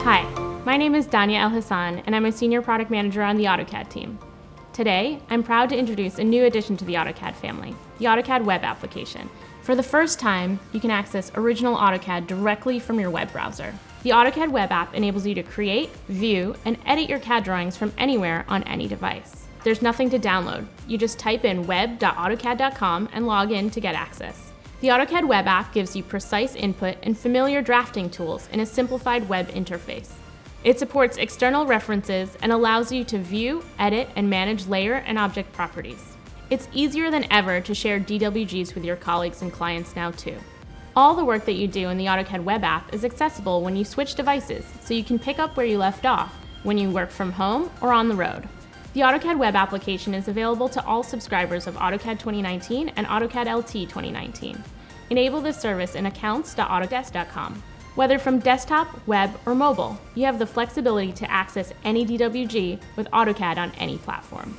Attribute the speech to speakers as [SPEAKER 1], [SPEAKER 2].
[SPEAKER 1] Hi, my name is Danya El Hassan, and I'm a Senior Product Manager on the AutoCAD team. Today, I'm proud to introduce a new addition to the AutoCAD family, the AutoCAD web application. For the first time, you can access original AutoCAD directly from your web browser. The AutoCAD web app enables you to create, view, and edit your CAD drawings from anywhere on any device. There's nothing to download. You just type in web.autocad.com and log in to get access. The AutoCAD web app gives you precise input and familiar drafting tools in a simplified web interface. It supports external references and allows you to view, edit, and manage layer and object properties. It's easier than ever to share DWGs with your colleagues and clients now too. All the work that you do in the AutoCAD web app is accessible when you switch devices, so you can pick up where you left off when you work from home or on the road. The AutoCAD web application is available to all subscribers of AutoCAD 2019 and AutoCAD LT 2019. Enable this service in accounts.autodesk.com. Whether from desktop, web, or mobile, you have the flexibility to access any DWG with AutoCAD on any platform.